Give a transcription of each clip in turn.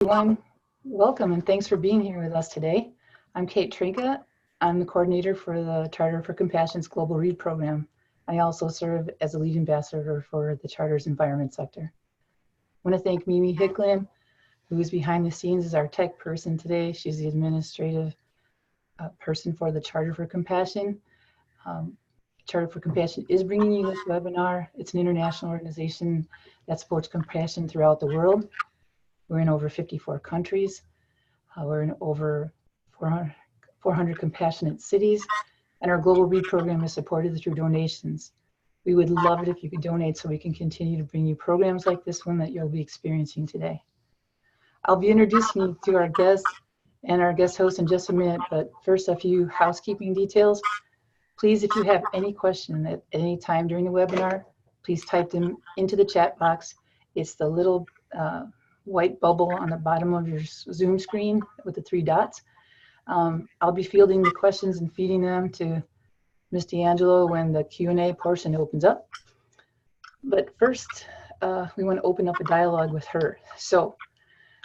Everyone. Welcome and thanks for being here with us today. I'm Kate Trinka. I'm the coordinator for the Charter for Compassion's Global Read program. I also serve as a lead ambassador for the Charter's environment sector. I want to thank Mimi Hicklin, who is behind the scenes as our tech person today. She's the administrative person for the Charter for Compassion. Charter for Compassion is bringing you this webinar. It's an international organization that supports compassion throughout the world. We're in over 54 countries. We're in over 400 compassionate cities, and our Global Read program is supported through donations. We would love it if you could donate so we can continue to bring you programs like this one that you'll be experiencing today. I'll be introducing you to our guest and our guest host in just a minute, but first a few housekeeping details. Please, if you have any question at any time during the webinar, please type them into the chat box. It's the little white bubble on the bottom of your Zoom screen with the 3 dots. I'll be fielding the questions and feeding them to Ms. D'Angelo when the Q&A portion opens up. But first, we want to open up a dialogue with her. So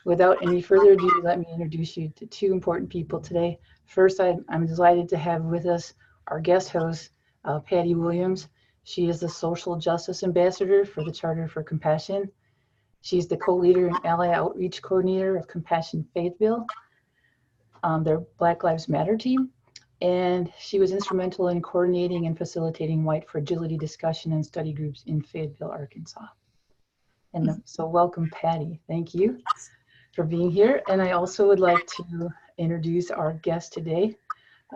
without any further ado, let me introduce you to 2 important people today. First, I'm delighted to have with us our guest host, Patti Williams. She is the Social Justice Ambassador for the Charter for Compassion. She's the co-leader and ally outreach coordinator of Compassion Fayetteville, their Black Lives Matter team. And she was instrumental in coordinating and facilitating white fragility discussion and study groups in Fayetteville, Arkansas. And so welcome, Patti. Thank you for being here. And I also would like to introduce our guest today.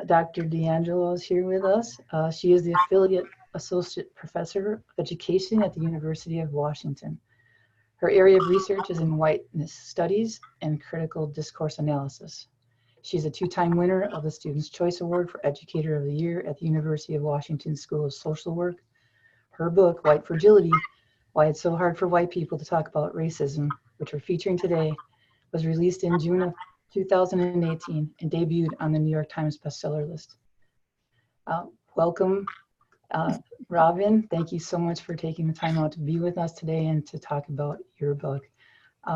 Dr. D'Angelo is here with us. She is the affiliate associate professor of education at the University of Washington. Her area of research is in whiteness studies and critical discourse analysis. She's a 2-time winner of the Student's Choice Award for Educator of the Year at the University of Washington School of Social Work. Her book, White Fragility, Why It's So Hard for White People to Talk About Racism, which we're featuring today, was released in June of 2018 and debuted on the New York Times bestseller list. Welcome. Robin, thank you so much for taking the time out to be with us today and to talk about your book.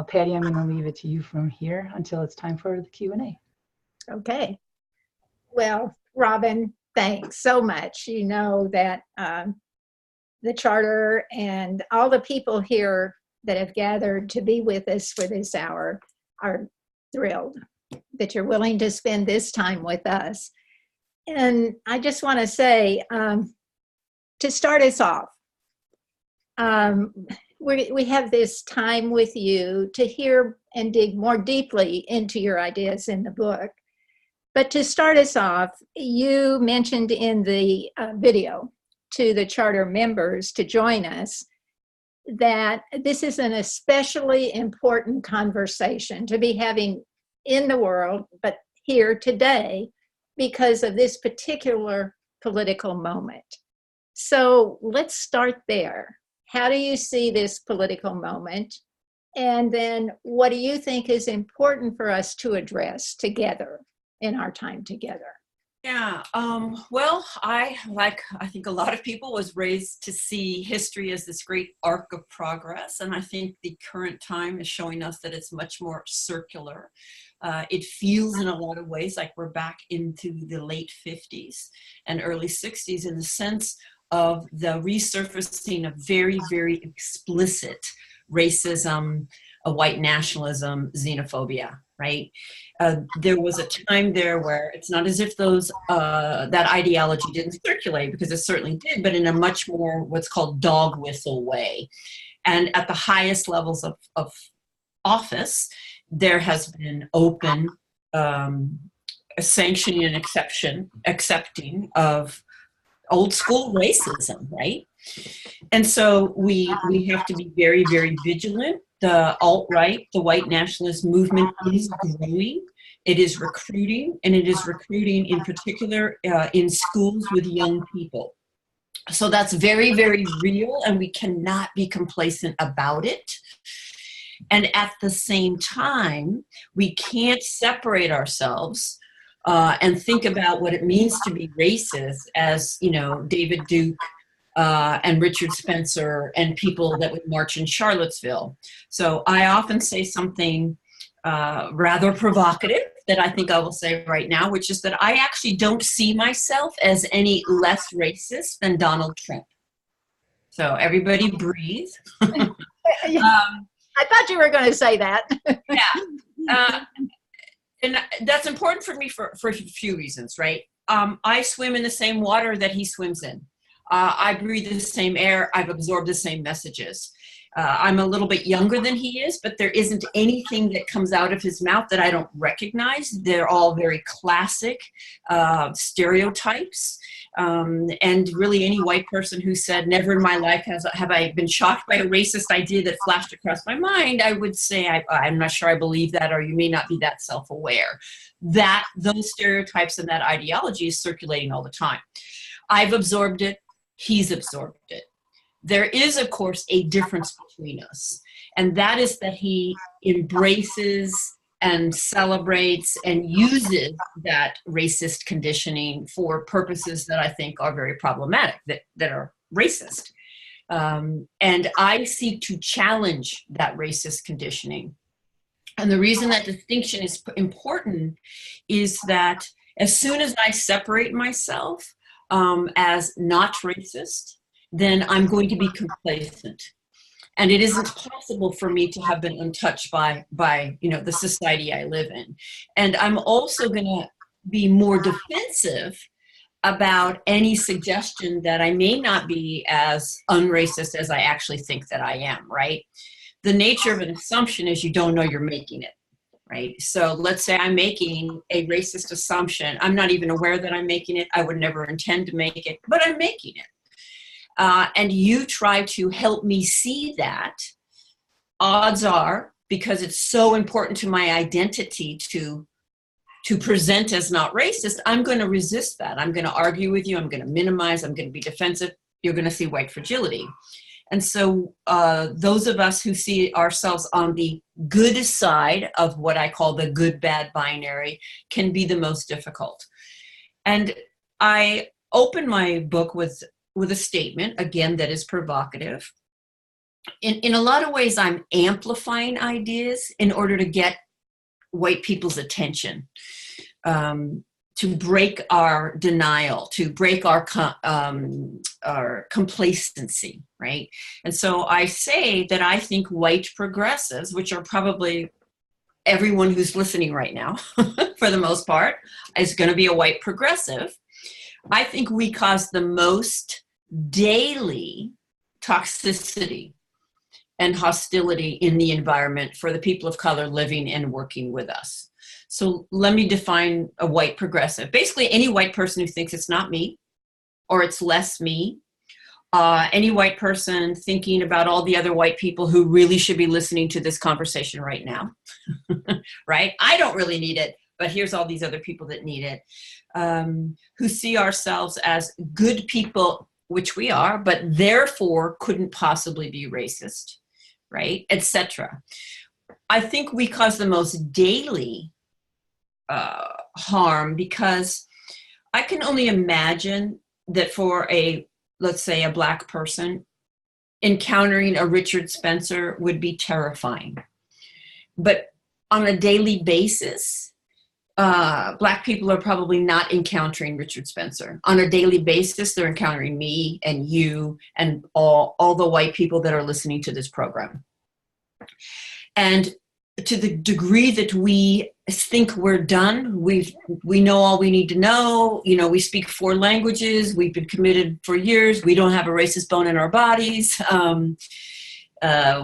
Patti, I'm going to leave it to you from here until it's time for the Q&A. Okay. Well, Robin, thanks so much. You know that the Charter and all the people here that have gathered to be with us for this hour are thrilled that you're willing to spend this time with us. And I just want to say, to start us off, we have this time with you to hear and dig more deeply into your ideas in the book. But to start us off, you mentioned in the video to the Charter members to join us that this is an especially important conversation to be having in the world, but here today, because of this particular political moment. So let's start there. How do you see this political moment? And then what do you think is important for us to address together in our time together? Yeah, well, I think a lot of people was raised to see history as this great arc of progress. And I think the current time is showing us that it's much more circular. It feels in a lot of ways like we're back into the late 50s and early 60s in the sense of the resurfacing of very, very explicit racism, white nationalism, xenophobia, right? There was a time there where it's not as if that ideology didn't circulate, because it certainly did, but in a much more what's called dog whistle way. And at the highest levels of office, there has been open sanctioning and accepting of old school racism, right? And so we have to be very, very vigilant. The alt-right, the white nationalist movement is growing. It is recruiting, and it is recruiting in particular in schools with young people. So that's very, very real, and we cannot be complacent about it. And at the same time, we can't separate ourselves and think about what it means to be racist as, you know, David Duke and Richard Spencer and people that would march in Charlottesville. So I often say something rather provocative that I think I will say right now, which is that I actually don't see myself as any less racist than Donald Trump. So everybody breathe. I thought you were going to say that. Yeah. And that's important for me for a few reasons, right? I swim in the same water that he swims in. I breathe the same air. I've absorbed the same messages. I'm a little bit younger than he is, but there isn't anything that comes out of his mouth that I don't recognize. They're all very classic stereotypes. And really any white person who said, never in my life have I been shocked by a racist idea that flashed across my mind, I would say, I'm not sure I believe that, or you may not be that self-aware. That those stereotypes and that ideology is circulating all the time. I've absorbed it. He's absorbed it. There is, of course, a difference between us, and that is that he embraces and celebrates and uses that racist conditioning for purposes that I think are very problematic, that are racist. And I seek to challenge that racist conditioning. And the reason that distinction is important is that as soon as I separate myself as not racist, then I'm going to be complacent. And it isn't possible for me to have been untouched by the society I live in. And I'm also going to be more defensive about any suggestion that I may not be as unracist as I actually think that I am, right? The nature of an assumption is you don't know you're making it, right? So let's say I'm making a racist assumption. I'm not even aware that I'm making it. I would never intend to make it, but I'm making it. And you try to help me see that. Odds are, because it's so important to my identity to present as not racist, I'm going to resist that. I'm going to argue with you. I'm going to minimize. I'm going to be defensive. You're going to see white fragility. And so those of us who see ourselves on the good side of what I call the good-bad binary can be the most difficult. And I open my book with a statement, again, that is provocative. In a lot of ways, I'm amplifying ideas in order to get white people's attention, to break our denial, to break our complacency, right? And so I say that I think white progressives, which are probably everyone who's listening right now, for the most part, is going to be a white progressive. I think we cause the most daily toxicity and hostility in the environment for the people of color living and working with us. So let me define a white progressive. Basically, any white person who thinks it's not me or it's less me, any white person thinking about all the other white people who really should be listening to this conversation right now, right? I don't really need it, but here's all these other people that need it, who see ourselves as good people, which we are, but therefore couldn't possibly be racist, right, etc. I think we cause the most daily harm because I can only imagine that for let's say a Black person, encountering a Richard Spencer would be terrifying. But on a daily basis, Black people are probably not encountering Richard Spencer. On a daily basis, they're encountering me and you and all the white people that are listening to this program. And to the degree that we think we're done, we know all we need to know, we speak 4 languages, we've been committed for years, we don't have a racist bone in our bodies,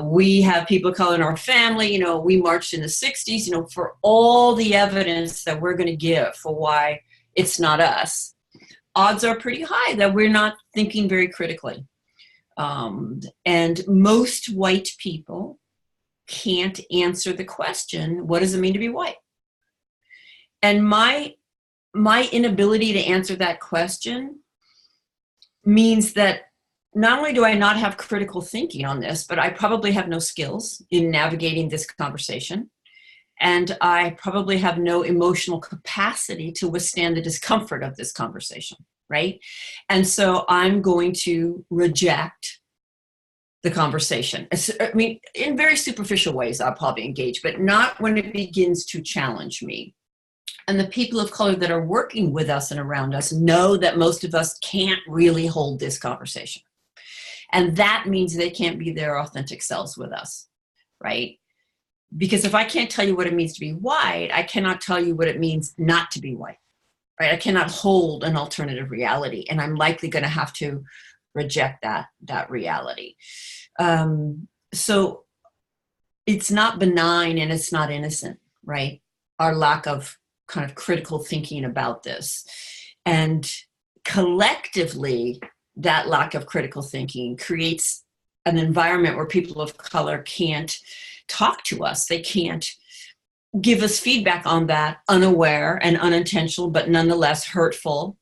we have people of color in our family, we marched in the 60s, for all the evidence that we're going to give for why it's not us, odds are pretty high that we're not thinking very critically. And most white people can't answer the question, what does it mean to be white? And my inability to answer that question means that not only do I not have critical thinking on this, but I probably have no skills in navigating this conversation. And I probably have no emotional capacity to withstand the discomfort of this conversation, right? And so I'm going to reject the conversation. I mean, in very superficial ways, I'll probably engage, but not when it begins to challenge me. And the people of color that are working with us and around us know that most of us can't really hold this conversation. And that means they can't be their authentic selves with us, right? Because if I can't tell you what it means to be white, I cannot tell you what it means not to be white, right? I cannot hold an alternative reality, and I'm likely going to have to reject that reality. So it's not benign and it's not innocent, right? Our lack of kind of critical thinking about this. And collectively, that lack of critical thinking creates an environment where people of color can't talk to us. They can't give us feedback on that unaware and unintentional, but nonetheless hurtful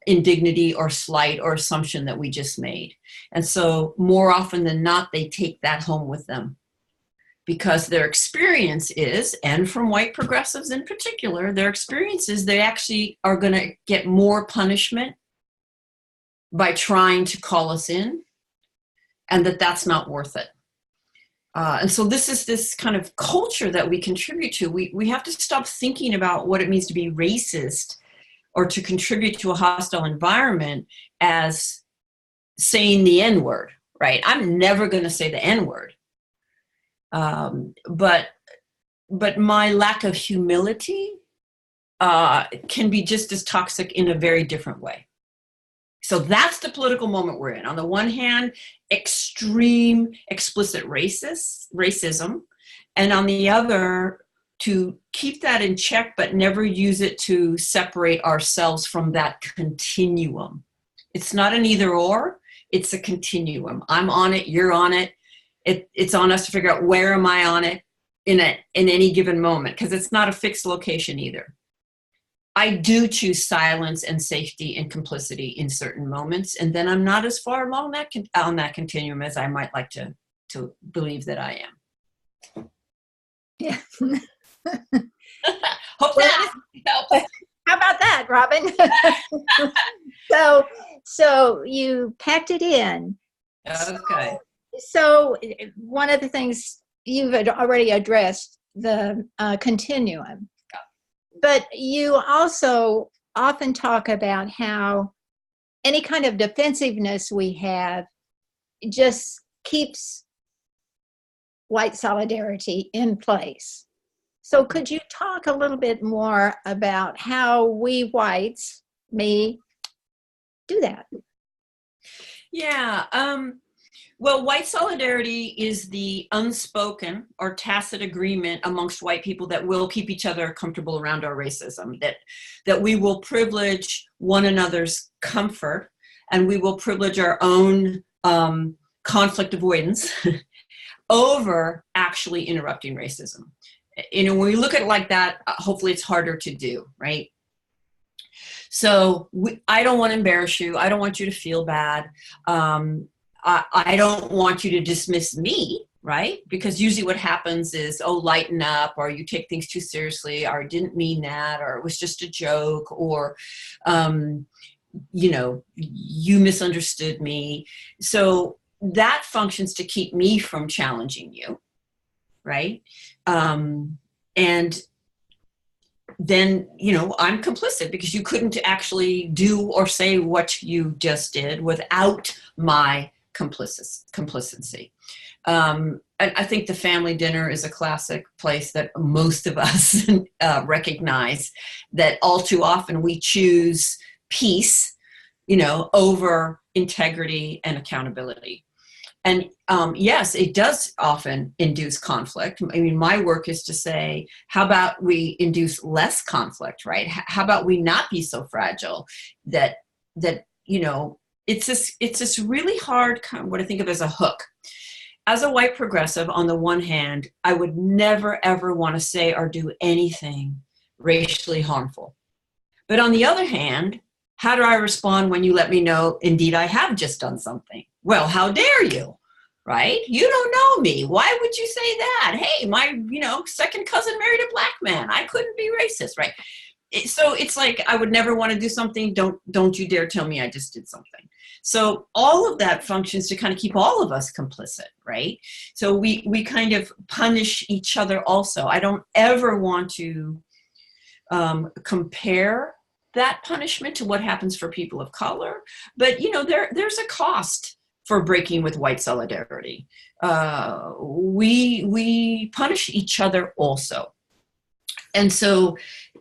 indignity or slight or assumption that we just made. And so more often than not, they take that home with them, because their experience is, and from white progressives in particular, their experience is they actually are going to get more punishment by trying to call us in, and that's not worth it. And so this is this kind of culture that we contribute to. We have to stop thinking about what it means to be racist or to contribute to a hostile environment as saying the N-word, right? I'm never going to say the N-word. But my lack of humility can be just as toxic in a very different way. So that's the political moment we're in. On the one hand, extreme, explicit racism, and on the other, to keep that in check, but never use it to separate ourselves from that continuum. It's not an either or, it's a continuum. I'm on it, you're on it. It's on us to figure out where am I on it in any given moment, because it's not a fixed location either. I do choose silence and safety and complicity in certain moments, and then I'm not as far along on that continuum as I might like to believe that I am. Yeah. Hope that helps. How about that, Robin? So you packed it in. Okay. So one of the things you've already addressed, the continuum, but you also often talk about how any kind of defensiveness we have just keeps white solidarity in place. So could you talk a little bit more about how we whites, me, do that? Yeah. Well, white solidarity is the unspoken or tacit agreement amongst white people that we'll keep each other comfortable around our racism, that we will privilege one another's comfort, and we will privilege our own conflict avoidance over actually interrupting racism. You know, when we look at it like that, hopefully it's harder to do, right? So I don't want to embarrass you. I don't want you to feel bad. I don't want you to dismiss me, right? Because usually what happens is, oh, lighten up, or you take things too seriously, or I didn't mean that, or it was just a joke, or, you know, you misunderstood me. So that functions to keep me from challenging you, right? And then, you know, I'm complicit because you couldn't actually do or say what you just did without my complicity. And I think the family dinner is a classic place that most of us recognize that all too often we choose peace, you know, over integrity and accountability. And yes, it does often induce conflict. I mean, my work is to say, how about we induce less conflict, right? How about we not be so fragile that you know, it's this really hard kind of what I think of as a hook. As a white progressive, on the one hand, I would never, ever want to say or do anything racially harmful. But on the other hand, how do I respond when you let me know, indeed, I have just done something? Well, how dare you, right? You don't know me. Why would you say that? Hey, my, you know, second cousin married a black man. I couldn't be racist, right? So it's like, I would never want to do something. Don't you dare tell me I just did something. So all of that functions to kind of keep all of us complicit, right? So we kind of punish each other also. I don't ever want to compare that punishment to what happens for people of color, but you know, there's a cost for breaking with white solidarity. We punish each other also. And so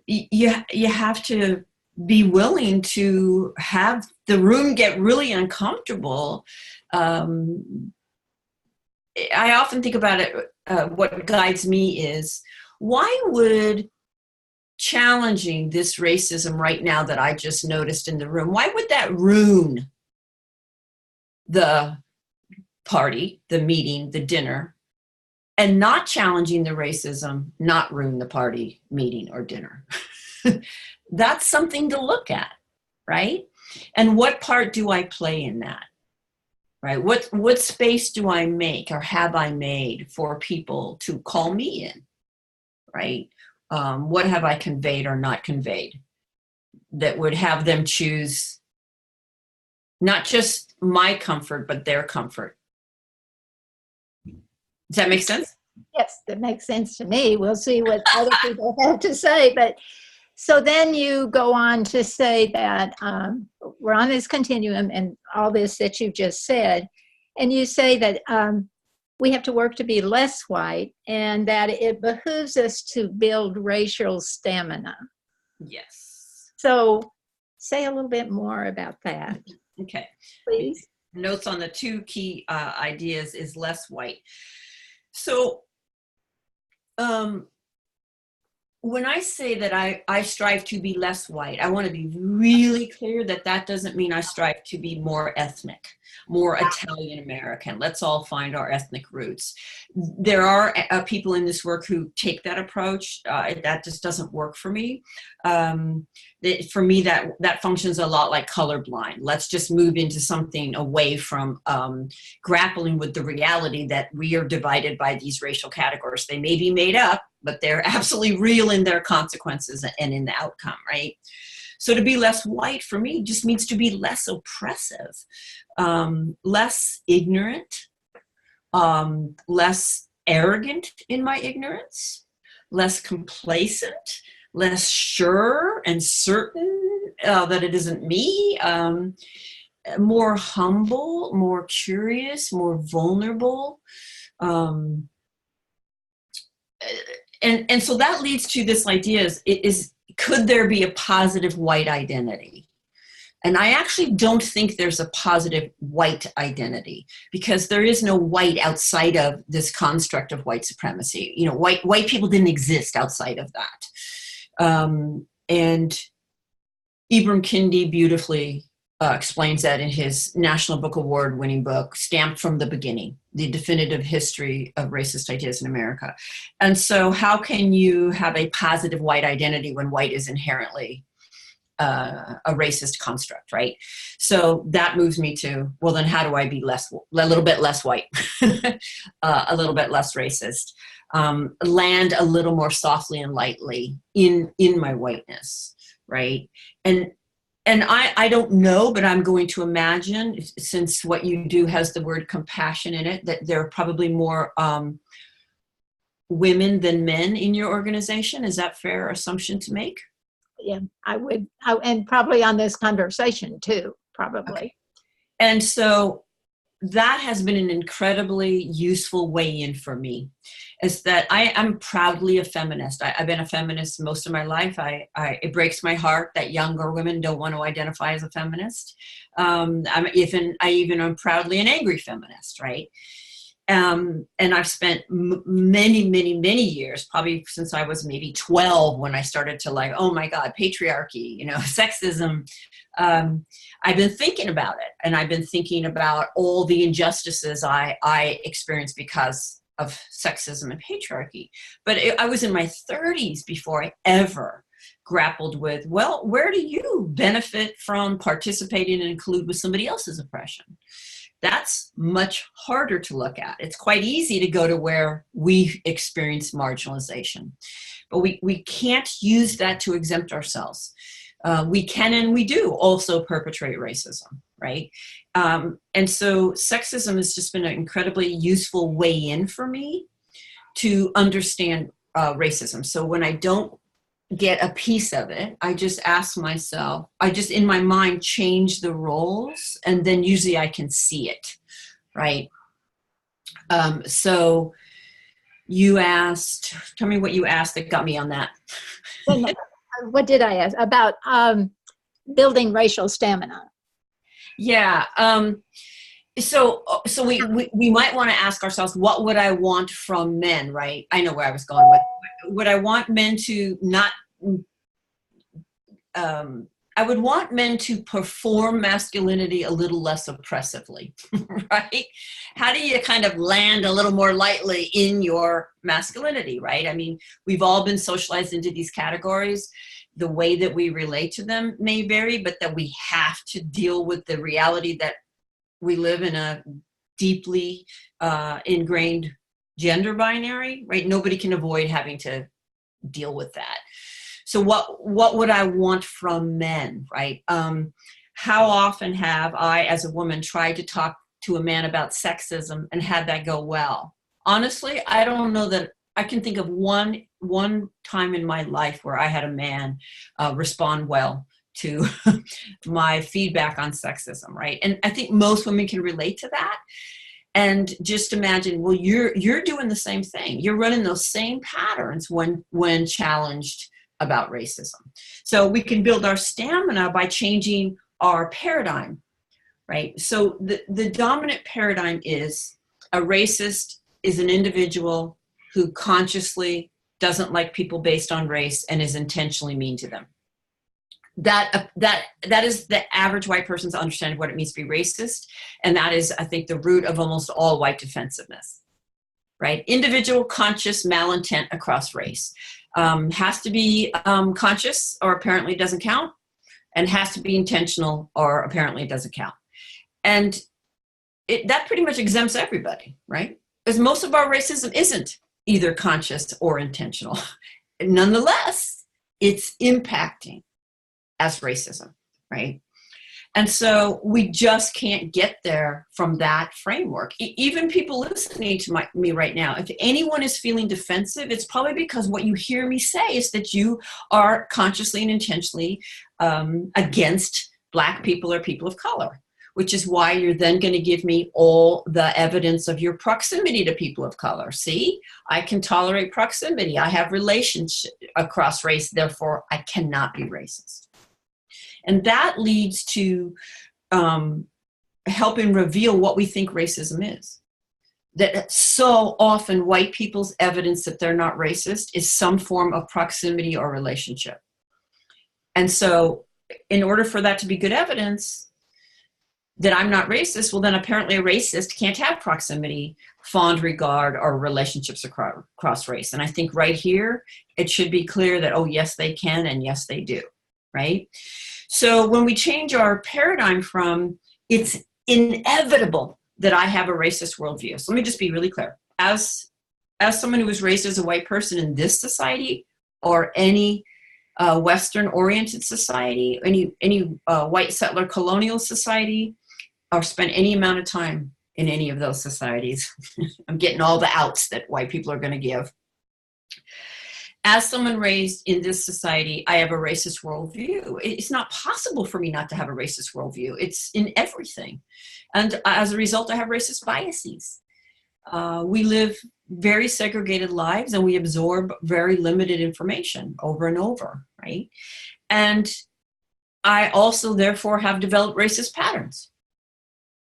you have to be willing to have the room get really uncomfortable. I often think about it, what guides me is, why would challenging this racism right now that I just noticed in the room, why would that ruin the party, the meeting, the dinner, and not challenging the racism, not ruin the party, meeting, or dinner? That's something to look at, right? And what part do I play in that, right? What space do I make or have I made for people to call me in, right? What have I conveyed or not conveyed that would have them choose not just my comfort, but their comfort? Does that make sense? Yes, that makes sense to me. We'll see what other people have to say. But so then you go on to say that we're on this continuum and all this that you've just said. And you say that we have to work to be less white and that it behooves us to build racial stamina. Yes. So say a little bit more about that. Okay. Please. Notes on the two key ideas is less white. So when I say that I strive to be less white, I want to be really clear that that doesn't mean I strive to be more ethnic, more Italian American. Let's all find our ethnic roots. There are people in this work who take that approach. That just doesn't work for me. For me, that functions a lot like colorblind. Let's just move into something away from grappling with the reality that we are divided by these racial categories. They may be made up, but they're absolutely real in their consequences and in the outcome, right? So to be less white for me just means to be less oppressive, less ignorant, less arrogant in my ignorance, less complacent, less sure and certain that it isn't me, more humble, more curious, more vulnerable. And so that leads to this idea is could there be a positive white identity? And I actually don't think there's a positive white identity because there is no white outside of this construct of white supremacy. You know, white people didn't exist outside of that. And Ibram Kendi beautifully explains that in his National Book Award winning book, Stamped from the Beginning, The Definitive History of Racist Ideas in America. And so how can you have a positive white identity when white is inherently a racist construct, right? So that moves me to, well, then how do I be a little bit less white, a little bit less racist, land a little more softly and lightly in my whiteness, right? And I don't know, but I'm going to imagine, since what you do has the word compassion in it, that there are probably more women than men in your organization. Is that a fair assumption to make? Yeah, I would, and probably on this conversation too, probably. Okay. And so that has been an incredibly useful way in for me, is that I'm proudly a feminist. I've been a feminist most of my life. It breaks my heart that younger women don't want to identify as a feminist. I'm proudly an angry feminist, right? And I've spent many, many, many years, probably since I was maybe 12, when I started to like, oh my God, patriarchy, you know, sexism. I've been thinking about it, and I've been thinking about all the injustices I experienced because of sexism and patriarchy. But I was in my 30s before I ever grappled with, well, where do you benefit from participating and include with somebody else's oppression? That's much harder to look at. It's quite easy to go to where we experience marginalization, but we can't use that to exempt ourselves. We can and we do also perpetrate racism, right? And so sexism has just been an incredibly useful way in for me to understand racism. So when I don't get a piece of it, I just ask myself, I just in my mind change the roles, and then usually I can see it, right? So you asked, tell me what you asked that got me on that. What did I ask? About building racial stamina. Yeah. So we might want to ask ourselves, what would I want from men, right? I know where I was going with. Would I want men to not, I would want men to perform masculinity a little less oppressively, right? How do you kind of land a little more lightly in your masculinity, right? I mean, we've all been socialized into these categories. The way that we relate to them may vary, but that we have to deal with the reality that we live in a deeply ingrained gender binary, right? Nobody can avoid having to deal with that. So what would I want from men, right? How often have I, as a woman, tried to talk to a man about sexism and had that go well? Honestly, I don't know that I can think of one time in my life where I had a man respond well to my feedback on sexism, right? And I think most women can relate to that. And just imagine, well, you're doing the same thing. You're running those same patterns when challenged about racism. So we can build our stamina by changing our paradigm, right? So the dominant paradigm is a racist is an individual who consciously doesn't like people based on race and is intentionally mean to them. That is the average white person's understanding of what it means to be racist. And that is, I think, the root of almost all white defensiveness, right? Individual conscious malintent across race. Has to be conscious or apparently doesn't count, and has to be intentional or apparently it doesn't count. And that pretty much exempts everybody, right? Because most of our racism isn't either conscious or intentional. Nonetheless, it's impacting as racism, right? And so we just can't get there from that framework. Even people listening to me right now, if anyone is feeling defensive, it's probably because what you hear me say is that you are consciously and intentionally against Black people or people of color, which is why you're then going to give me all the evidence of your proximity to people of color. See, I can tolerate proximity. I have relationship across race, therefore I cannot be racist. And that leads to helping reveal what we think racism is. That so often white people's evidence that they're not racist is some form of proximity or relationship. And so in order for that to be good evidence that I'm not racist, well, then apparently a racist can't have proximity, fond regard, or relationships across race. And I think right here, it should be clear that, oh, yes, they can, and yes, they do, right? So when we change our paradigm from it's inevitable that I have a racist worldview. So let me just be really clear. As someone who was raised as a white person in this society or any Western-oriented society, any white settler colonial society, or spent any amount of time in any of those societies, I'm getting all the outs that white people are going to give. As someone raised in this society, I have a racist worldview. It's not possible for me not to have a racist worldview. It's in everything. And as a result, I have racist biases. We live very segregated lives and we absorb very limited information over and over, right? And I also, therefore, have developed racist patterns.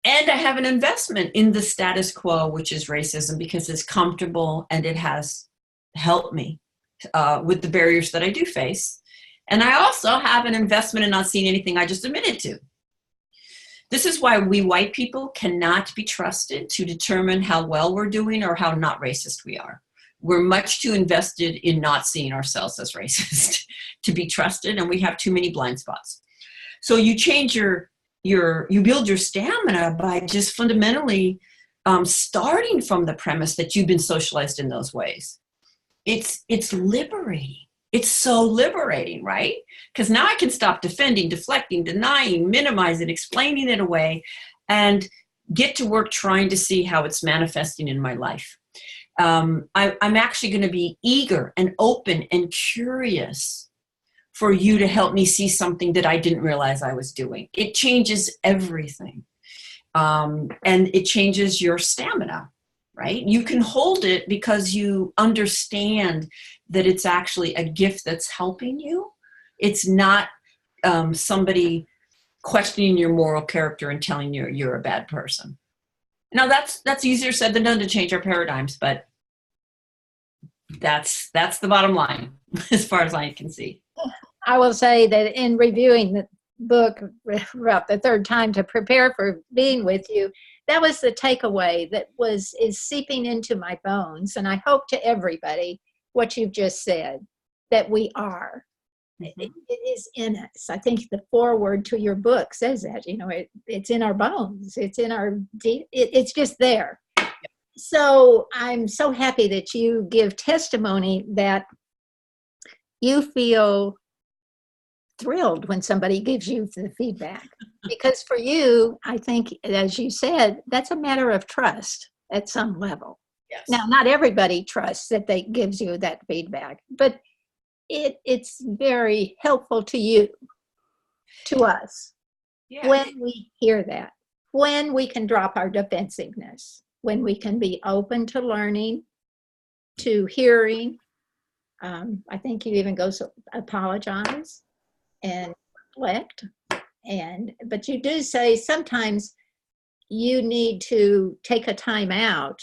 And I have an investment in the status quo, which is racism, because it's comfortable and it has helped me with the barriers that I do face. And I also have an investment in not seeing anything I just admitted to. This is why we white people cannot be trusted to determine how well we're doing or how not racist we are. We're much too invested in not seeing ourselves as racist to be trusted, and we have too many blind spots. So you change you build your stamina by just fundamentally starting from the premise that you've been socialized in those ways. It's liberating. It's so liberating, right? Because now I can stop defending, deflecting, denying, minimizing, explaining it away, and get to work trying to see how it's manifesting in my life. I'm actually going to be eager and open and curious for you to help me see something that I didn't realize I was doing. It changes everything. And it changes your stamina, right? You can hold it because you understand that it's actually a gift that's helping you. It's not somebody questioning your moral character and telling you you're a bad person. Now that's easier said than done to change our paradigms, but that's the bottom line as far as I can see. I will say that in reviewing the book about the third time to prepare for being with you, that was the takeaway that is seeping into my bones. And I hope to everybody what you've just said, that we are. Mm-hmm. It is in us. I think the foreword to your book says that, it's in our bones. It's in our it's just there. So I'm so happy that you give testimony that you feel thrilled when somebody gives you the feedback. Because for you, I think, as you said, that's a matter of trust at some level. Yes. Now, not everybody trusts that they gives you that feedback, but it's very helpful to you, to us, when we hear that, when we can drop our defensiveness, when we can be open to learning, to hearing. I think you even go so apologize and reflect. But you do say sometimes you need to take a time out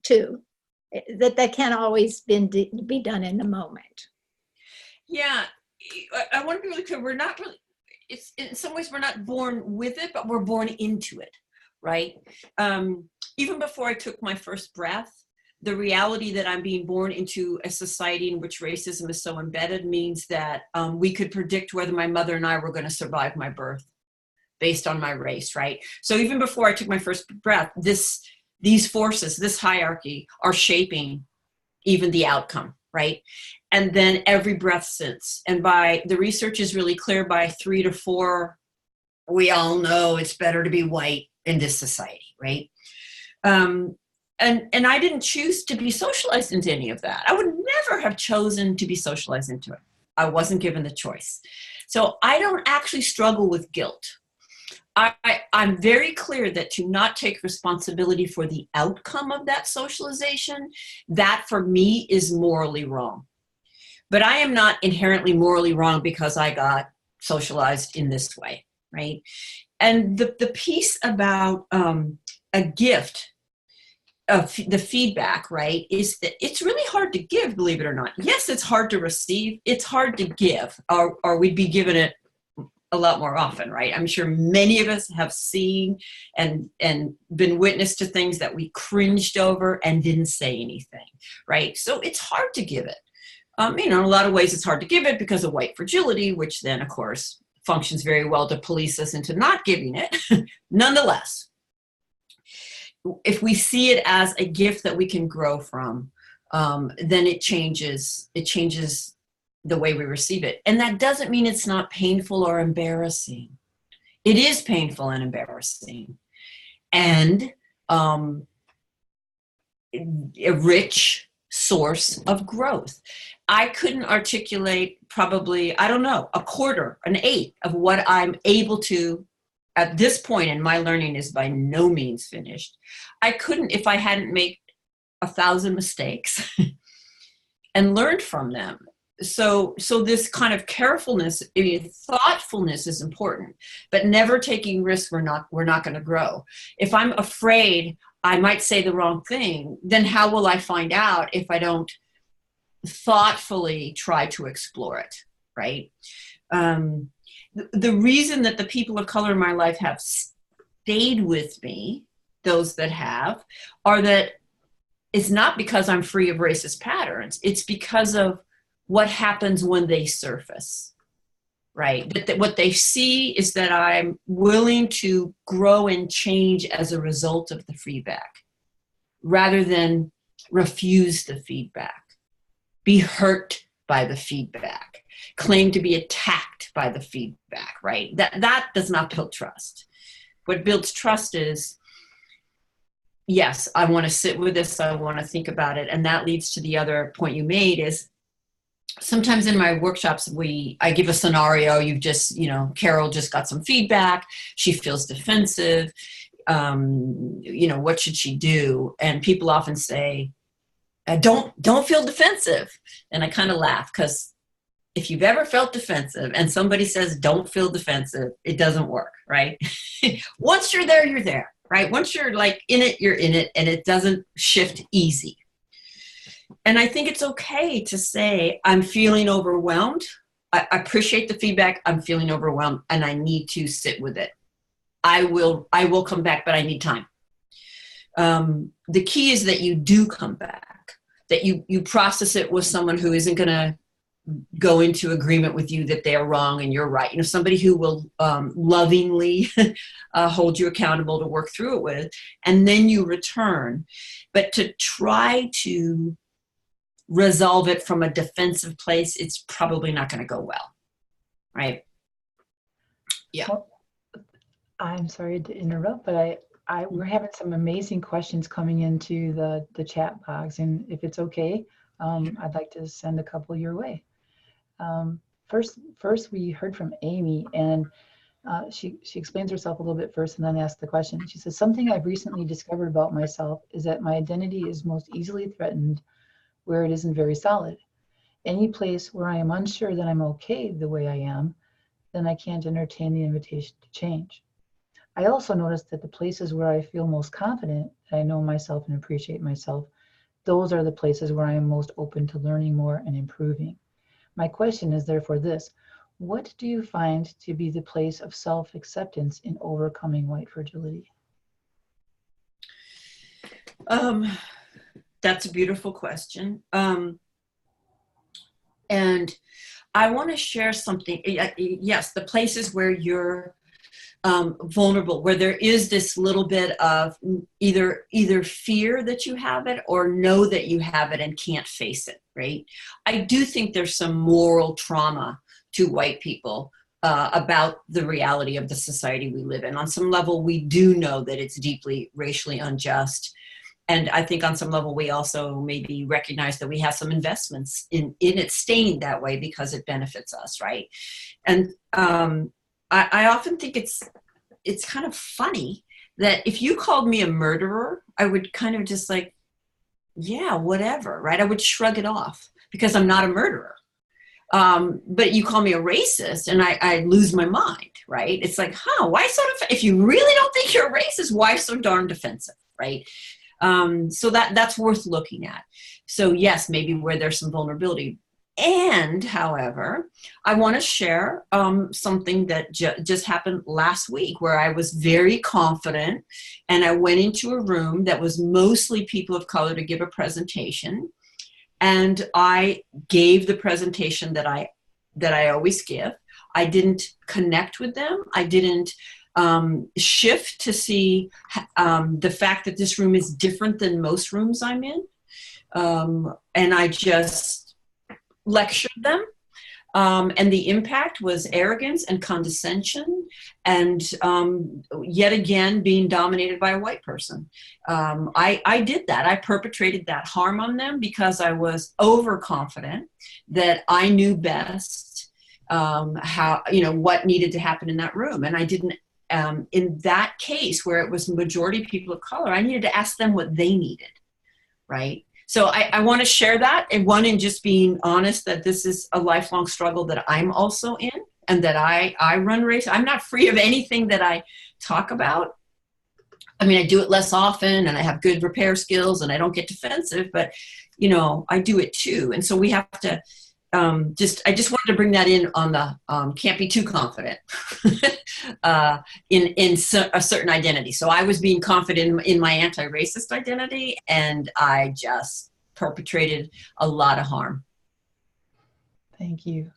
too. That can't always be done in the moment. Yeah, I want to be really clear. We're not really, it's in some ways we're not born with it, but we're born into it, right? Even before I took my first breath, the reality that I'm being born into a society in which racism is so embedded means that we could predict whether my mother and I were going to survive my birth based on my race, right? So even before I took my first breath, these forces, this hierarchy are shaping even the outcome, right? And then every breath since. And by the research is really clear, by 3 to 4, we all know it's better to be white in this society, right? And I didn't choose to be socialized into any of that. I would never have chosen to be socialized into it. I wasn't given the choice. So I don't actually struggle with guilt. I'm very clear that to not take responsibility for the outcome of that socialization, that for me is morally wrong. But I am not inherently morally wrong because I got socialized in this way, right? And the piece about a gift, the feedback, right, is that it's really hard to give, believe it or not. Yes, it's hard to receive. It's hard to give, or we'd be given it a lot more often, right? I'm sure many of us have seen and been witness to things that we cringed over and didn't say anything, right? So it's hard to give it. In a lot of ways it's hard to give it because of white fragility, which then, of course, functions very well to police us into not giving it. Nonetheless, if we see it as a gift that we can grow from, then it changes the way we receive it. And that doesn't mean it's not painful or embarrassing. It is painful and embarrassing. And a rich source of growth. I couldn't articulate probably, I don't know, a quarter, an eighth of what I'm able to at this point, and my learning is by no means finished. I couldn't if I hadn't made 1,000 mistakes and learned from them. So this kind of carefulness, thoughtfulness is important, but never taking risks, we're not going to grow. If I'm afraid I might say the wrong thing, then how will I find out if I don't thoughtfully try to explore it, right? The reason that the people of color in my life have stayed with me, those that have, are that it's not because I'm free of racist patterns. It's because of what happens when they surface, right? That what they see is that I'm willing to grow and change as a result of the feedback, rather than refuse the feedback, be hurt by the feedback, claim to be attacked by the feedback, right? That does not build trust. What builds trust is, yes, I want to sit with this. I want to think about it. And that leads to the other point you made is sometimes in my workshops, I give a scenario. You've just, Carol just got some feedback. She feels defensive. What should she do? And people often say, don't feel defensive. And I kind of laugh because if you've ever felt defensive and somebody says, don't feel defensive, it doesn't work, right? Once you're there, you're there, right? Once you're like in it, you're in it, and it doesn't shift easy. And I think it's okay to say, I'm feeling overwhelmed. I appreciate the feedback. I'm feeling overwhelmed and I need to sit with it. I will come back, but I need time. The key is that you do come back, that you process it with someone who isn't going to go into agreement with you that they are wrong and you're right. Somebody who will lovingly hold you accountable to work through it with, and then you return. But to try to resolve it from a defensive place, it's probably not going to go well, right? Yeah. Well, I'm sorry to interrupt, but we're having some amazing questions coming into the chat box, and if it's okay, I'd like to send a couple your way. First, we heard from Amy, and she explains herself a little bit first and then asks the question. She says, something I've recently discovered about myself is that my identity is most easily threatened where it isn't very solid. Any place where I am unsure that I'm okay the way I am, then I can't entertain the invitation to change. I also noticed that the places where I feel most confident, that I know myself and appreciate myself, those are the places where I am most open to learning more and improving. My question is therefore this: what do you find to be the place of self-acceptance in overcoming white fragility? That's a beautiful question. And I want to share something. Yes, the places where you're vulnerable, where there is this little bit of either fear that you have it or know that you have it and can't face it, right? I do think there's some moral trauma to white people about the reality of the society we live in. On some level, we do know that it's deeply racially unjust. And I think on some level, we also maybe recognize that we have some investments in it staying that way because it benefits us, right? And I often think it's kind of funny that if you called me a murderer, I would kind of just like, yeah, whatever, right? I would shrug it off because I'm not a murderer. But you call me a racist and I lose my mind, right? It's like, why if you really don't think you're a racist, why so darn defensive, right? So that's worth looking at. So yes, maybe where there's some vulnerability. And however, I want to share something that just happened last week where I was very confident and I went into a room that was mostly people of color to give a presentation. And I gave the presentation that I always give. I didn't connect with them. I didn't shift to see the fact that this room is different than most rooms I'm in. And I just lectured them. And the impact was arrogance and condescension and yet again being dominated by a white person. I did that. I perpetrated that harm on them because I was overconfident that I knew best what needed to happen in that room. And I didn't, in that case where it was majority people of color, I needed to ask them what they needed, right? So I want to share that, and one, in just being honest that this is a lifelong struggle that I'm also in, and that I run race. I'm not free of anything that I talk about. I mean, I do it less often, and I have good repair skills, and I don't get defensive, but, I do it too. And so we have to I just wanted to bring that in on the can't be too confident in a certain identity. So I was being confident in my anti-racist identity, and I just perpetrated a lot of harm. Thank you.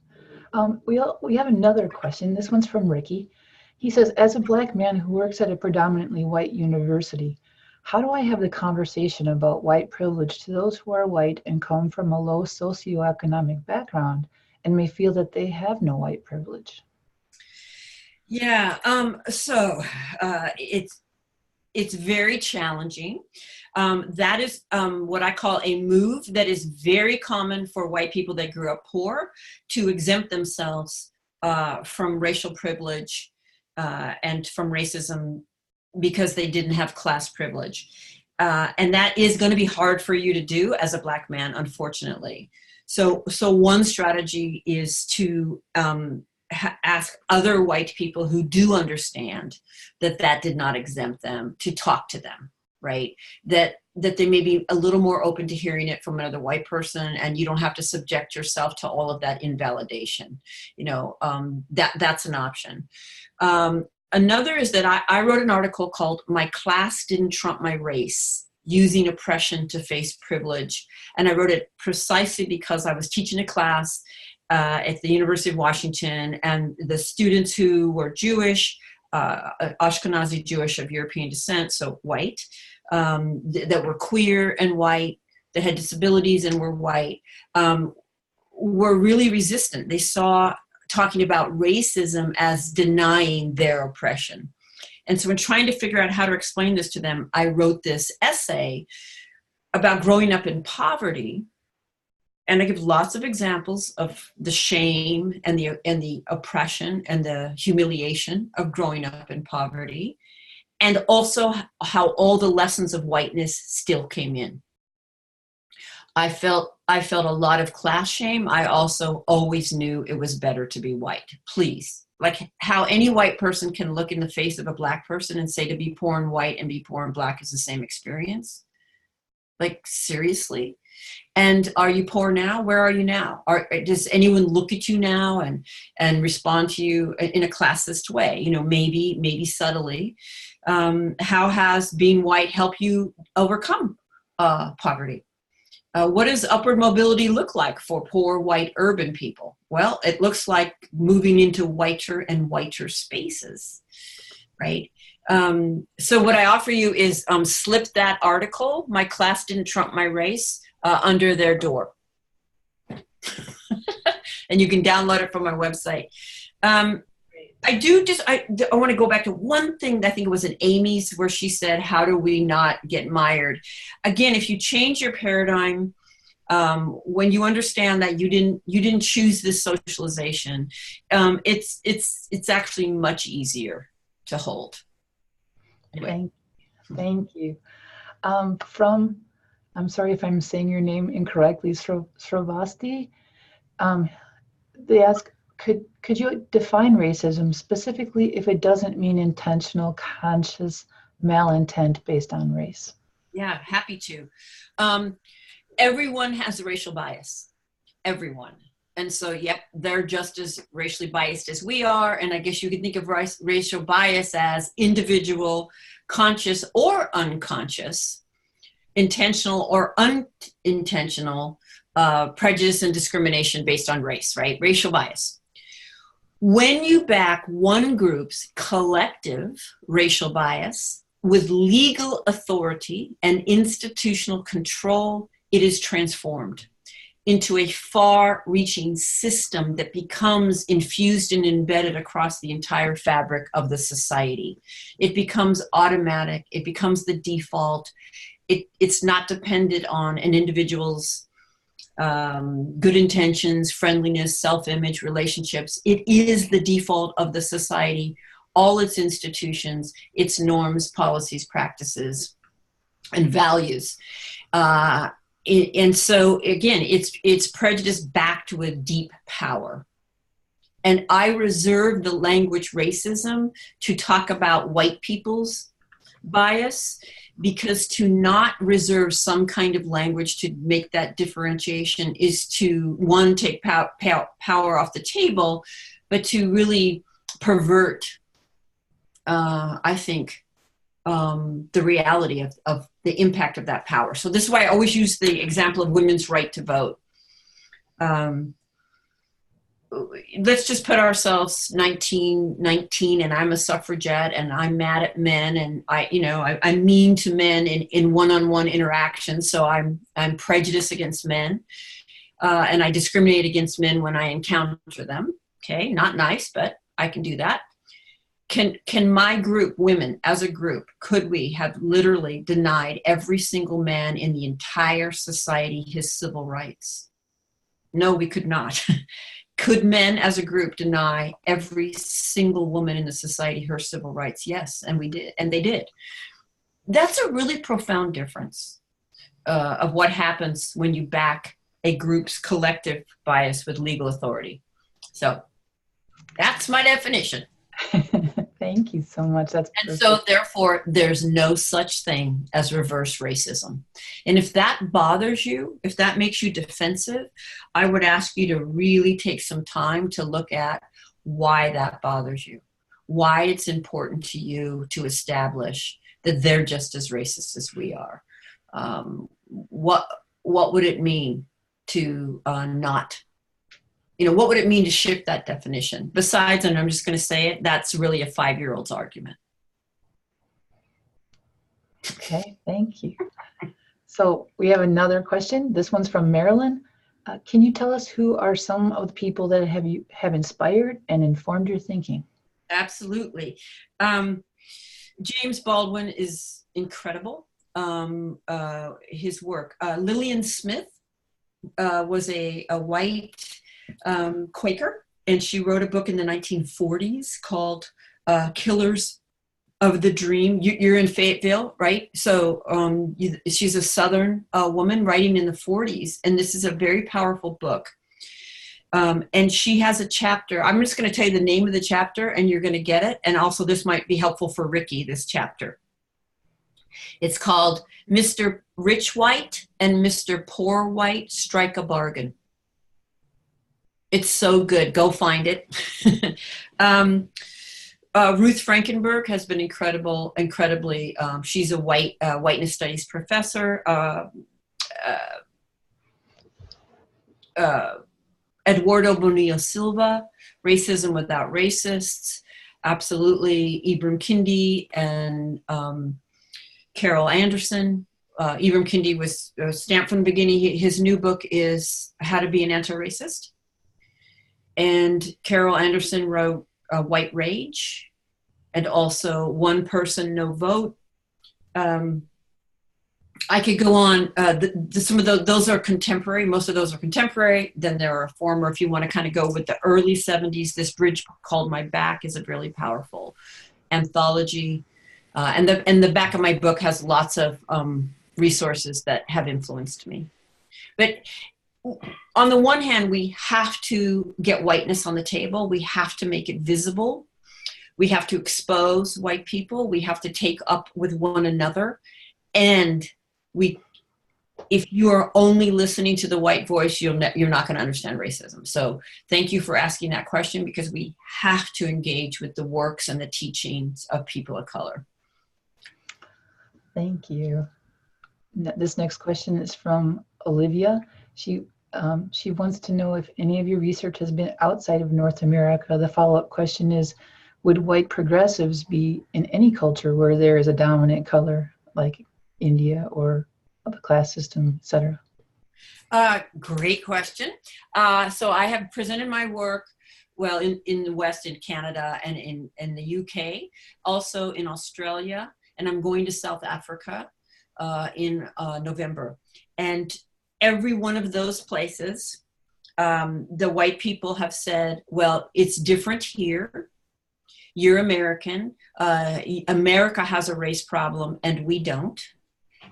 We have another question. This one's from Ricky. He says, as a Black man who works at a predominantly white university, how do I have the conversation about white privilege to those who are white and come from a low socioeconomic background and may feel that they have no white privilege? Yeah. It's very challenging. That is what I call a move that is very common for white people that grew up poor to exempt themselves from racial privilege and from racism because they didn't have class privilege. And that is going to be hard for you to do as a Black man, unfortunately. So one strategy is to ask other white people who do understand that did not exempt them to talk to them, right? That they may be a little more open to hearing it from another white person, and you don't have to subject yourself to all of that invalidation. That's an option. Another is that I wrote an article called "My Class Didn't Trump My Race: Using Oppression to Face Privilege." And I wrote it precisely because I was teaching a class at the University of Washington, and the students who were Jewish, Ashkenazi Jewish of European descent, so white, that were queer and white, that had disabilities and were white, were really resistant. They saw talking about racism as denying their oppression. And so in trying to figure out how to explain this to them, I wrote this essay about growing up in poverty. And I give lots of examples of the shame and the oppression and the humiliation of growing up in poverty, and also how all the lessons of whiteness still came in. I felt a lot of class shame. I also always knew it was better to be white. Please, like how any white person can look in the face of a Black person and say to be poor and white and be poor and Black is the same experience. Like, seriously? And are you poor now? Where are you now? Does anyone look at you now and respond to you in a classist way? Maybe subtly. How has being white helped you overcome poverty? What does upward mobility look like for poor white urban people? Well, it looks like moving into whiter and whiter spaces, right? So what I offer you is slip that article, "My Class Didn't Trump My Race," under their door. And you can download it from my website. I want to go back to one thing that I think it was in Amy's where she said, how do we not get mired? Again, if you change your paradigm, when you understand that you didn't choose this socialization, it's actually much easier to hold. Anyway. Thank you. I'm sorry if I'm saying your name incorrectly, Sravasti. They ask, could you define racism specifically if it doesn't mean intentional, conscious malintent based on race? Yeah, happy to. Everyone has a racial bias. Everyone. And so, yep, they're just as racially biased as we are. And I guess you could think of racial bias as individual, conscious or unconscious, intentional or unintentional prejudice and discrimination based on race, right? Racial bias. When you back one group's collective racial bias with legal authority and institutional control, it is transformed into a far-reaching system that becomes infused and embedded across the entire fabric of the society. It becomes automatic. It becomes the default. It's not dependent on an individual's good intentions, friendliness, self-image, relationships. It is the default of the society, all its institutions, its norms, policies, practices, and values. And so again, it's prejudice backed with deep power. And I reserve the language racism to talk about white people's bias, because to not reserve some kind of language to make that differentiation is to, one, take power off the table, but to really pervert, I think, the reality of the impact of that power. So this is why I always use the example of women's right to vote. Let's just put ourselves 19, and I'm a suffragette and I'm mad at men, and I'm mean to men in one-on-one interactions. So I'm prejudiced against men, and I discriminate against men when I encounter them. Okay, not nice, but I can do that. Can my group, women as a group, could we have literally denied every single man in the entire society his civil rights? No, we could not. Could men as a group deny every single woman in the society her civil rights? Yes, and we did, and they did. That's a really profound difference of what happens when you back a group's collective bias with legal authority. So that's my definition. Thank you so much. That's and perfect. so therefore there's no such thing as reverse racism. And if that bothers you, if that makes you defensive, I would ask you to really take some time to look at why that bothers you, why it's important to you to establish that they're just as racist as we are. What would it mean to not, what would it mean to shift that definition? Besides, and I'm just going to say it, that's really a 5-year-old's argument. Okay, thank you. So we have another question. This one's from Marilyn. Can you tell us who are some of the people that have inspired and informed your thinking? Absolutely. James Baldwin is incredible. His work. Lillian Smith was a white Quaker, and she wrote a book in the 1940s called Killers of the Dream. You're in Fayetteville, right? So she's a Southern woman writing in the 40s, and this is a very powerful book. And she has a chapter. I'm just going to tell you the name of the chapter, and you're going to get it. And also, this might be helpful for Ricky, this chapter. It's called Mr. Rich White and Mr. Poor White Strike a Bargain. It's so good. Go find it. Ruth Frankenberg has been incredibly, she's a whiteness studies professor. Eduardo Bonilla Silva, Racism Without Racists, absolutely. Ibram Kendi and Carol Anderson. Ibram Kendi was stamped from the beginning. His new book is How to Be an Anti-Racist. And Carol Anderson wrote White Rage, and also One Person, No Vote. I could go on. Some of those are contemporary. Most of those are contemporary. Then there are former. If you want to kind of go with the early 70s, this bridge called My Back is a really powerful anthology. And the back of my book has lots of resources that have influenced me. But on the one hand, we have to get whiteness on the table. We have to make it visible. We have to expose white people. We have to take up with one another. And if you are only listening to the white voice, you're not going to understand racism. So thank you for asking that question, because we have to engage with the works and the teachings of people of color. Thank you. This next question is from Olivia. She wants to know if any of your research has been outside of North America. The follow-up question is, would white progressives be in any culture where there is a dominant color, like India or the class system, etc.? Great question. So I have presented my work, well, in the West, in Canada, and in the UK, also in Australia, and I'm going to South Africa in November. And every one of those places, the white people have said, well, it's different here. You're American. America has a race problem and we don't.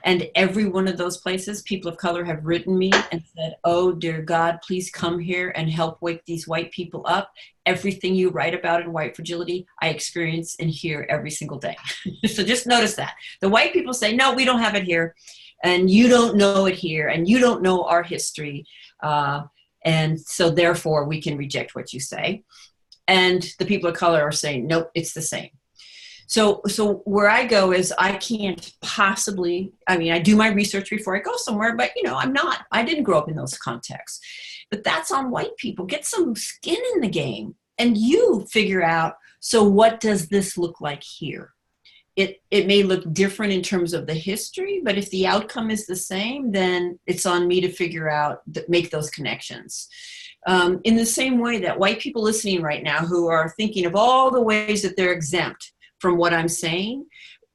And every one of those places, people of color have written me and said, oh, dear God, please come here and help wake these white people up. Everything you write about in White Fragility, I experience and hear every single day. So just notice that. The white people say, no, we don't have it here. And you don't know it here. And you don't know our history. And so therefore, we can reject what you say. And the people of color are saying, nope, it's the same. So where I go is I can't possibly, I do my research before I go somewhere, but I didn't grow up in those contexts. But that's on white people. Get some skin in the game and you figure out, so what does this look like here? It may look different in terms of the history, but if the outcome is the same, then it's on me to figure out, make those connections. In the same way that white people listening right now who are thinking of all the ways that they're exempt from what I'm saying,